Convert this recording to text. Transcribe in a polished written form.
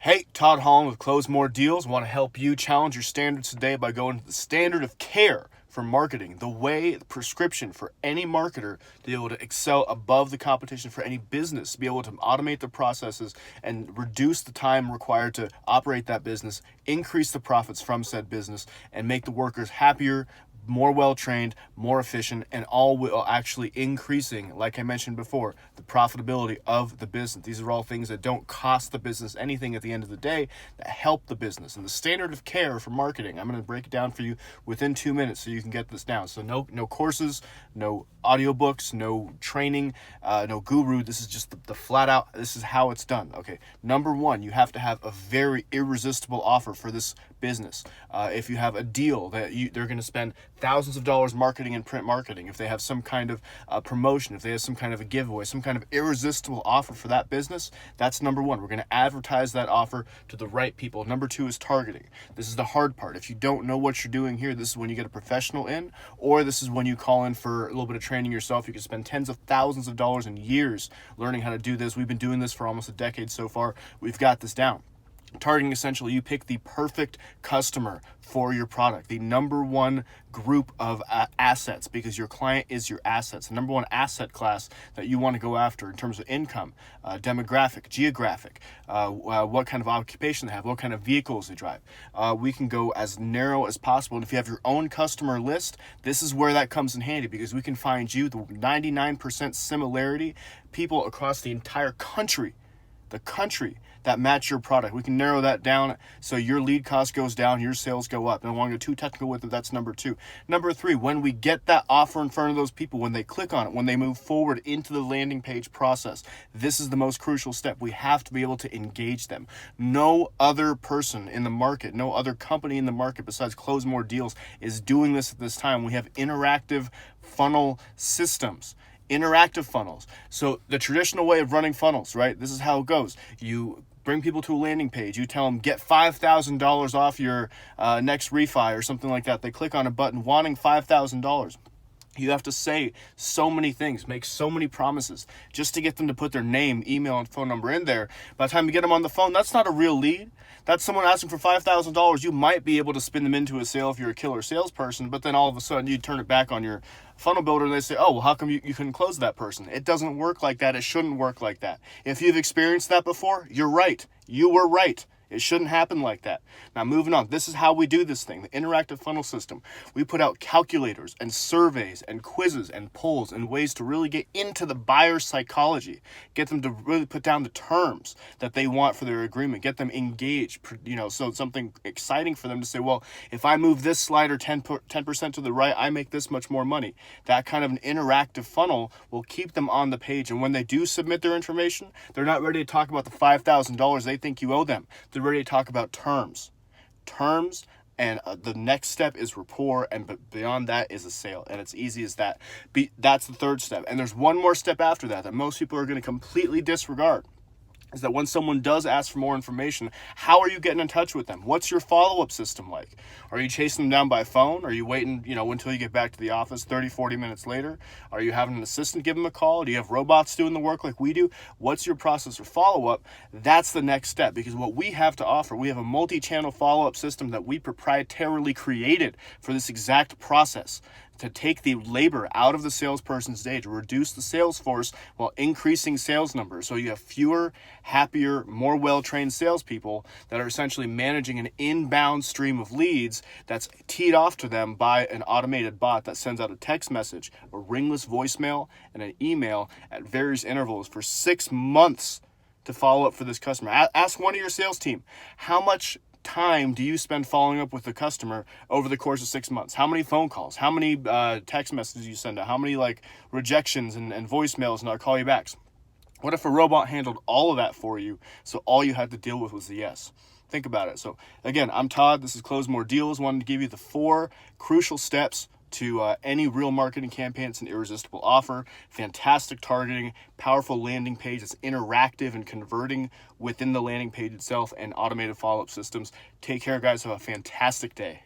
Hey, Todd Holland with Close More Deals. Want to help you challenge your standards today by going to the standard of care for marketing, the prescription for any marketer to be able to excel above the competition for any business, to be able to automate the processes and reduce the time required to operate that business, increase the profits from said business, and make the workers happier, more well-trained, more efficient, and all will actually increasing, like I mentioned before, the profitability of the business. These are all things that don't cost the business anything at the end of the day, that help the business. And the standard of care for marketing, I'm going to break it down for you within 2 minutes so you can get this down. So no courses, no audiobooks, no training, no guru. This is just the flat out, this is how it's done. Okay, number one, you have to have a very irresistible offer for this business. If you have a deal that they're going to spend thousands of dollars marketing and print marketing, if they have some kind of promotion, if they have some kind of a giveaway, some kind of irresistible offer for that business, that's number one. We're going to advertise that offer to the right people. Number two is targeting. This is the hard part. If you don't know what you're doing here, this is when you get a professional in, or this is when you call in for a little bit of training yourself. You can spend tens of thousands of dollars and years learning how to do this. We've been doing this for almost a decade so far. We've got this down. Targeting, essentially, you pick the perfect customer for your product, the number one group of assets, because your client is your assets. The number one asset class that you want to go after in terms of income, demographic, geographic, what kind of occupation they have, what kind of vehicles they drive. We can go as narrow as possible. And if you have your own customer list, this is where that comes in handy, because we can find you the 99% similarity people across the entire country, that match your product. We can narrow that down so your lead cost goes down, your sales go up. And I don't want to go too technical with it. That's number two. Number three, when we get that offer in front of those people, when they click on it, when they move forward into the landing page process, this is the most crucial step. We have to be able to engage them. No other person in the market, no other company in the market besides Close More Deals is doing this at this time. We have interactive funnel systems. Interactive funnels. So the traditional way of running funnels, right? This is how it goes. You bring people to a landing page. You tell them, get $5,000 off your next refi or something like that. They click on a button wanting $5,000. You have to say so many things, make so many promises just to get them to put their name, email, and phone number in there. By the time you get them on the phone, that's not a real lead. That's someone asking for $5,000. You might be able to spin them into a sale if you're a killer salesperson, but then all of a sudden you turn it back on your funnel builder and they say, oh, well, how come you couldn't close that person? It doesn't work like that. It shouldn't work like that. If you've experienced that before, you're right. You were right. It shouldn't happen like that. Now, moving on. This is how we do this thing, the interactive funnel system. We put out calculators and surveys and quizzes and polls and ways to really get into the buyer's psychology, get them to really put down the terms that they want for their agreement, get them engaged, so it's something exciting for them to say, well, if I move this slider 10% to the right, I make this much more money. That kind of an interactive funnel will keep them on the page. And when they do submit their information, they're not ready to talk about the $5,000 they think you owe them. They're ready to talk about terms, and the next step is rapport, and beyond that is a sale, and it's easy as that. That's the third step, and there's one more step after that most people are going to completely disregard. Is that when someone does ask for more information, how are you getting in touch with them? What's your follow-up system like? Are you chasing them down by phone? Are you waiting, until you get back to the office 30, 40 minutes later? Are you having an assistant give them a call? Do you have robots doing the work like we do? What's your process for follow-up? That's the next step, because what we have to offer, we have a multi-channel follow-up system that we proprietarily created for this exact process, to take the labor out of the salesperson's day, to reduce the sales force while increasing sales numbers. So you have fewer, happier, more well-trained salespeople that are essentially managing an inbound stream of leads that's teed off to them by an automated bot that sends out a text message, a ringless voicemail, and an email at various intervals for 6 months to follow up for this customer. Ask one of your sales team, how much time do you spend following up with the customer over the course of 6 months? How many phone calls? How many text messages you send out? How many rejections and voicemails and I'll call you backs? What if a robot handled all of that for you, so all you had to deal with was the yes? Think about it. So again, I'm Todd. This is Close More Deals. Wanted to give you the 4 crucial steps to any real marketing campaign. It's an irresistible offer, fantastic targeting, powerful landing page that's interactive and converting within the landing page itself, and automated follow-up systems. Take care, guys. Have a fantastic day.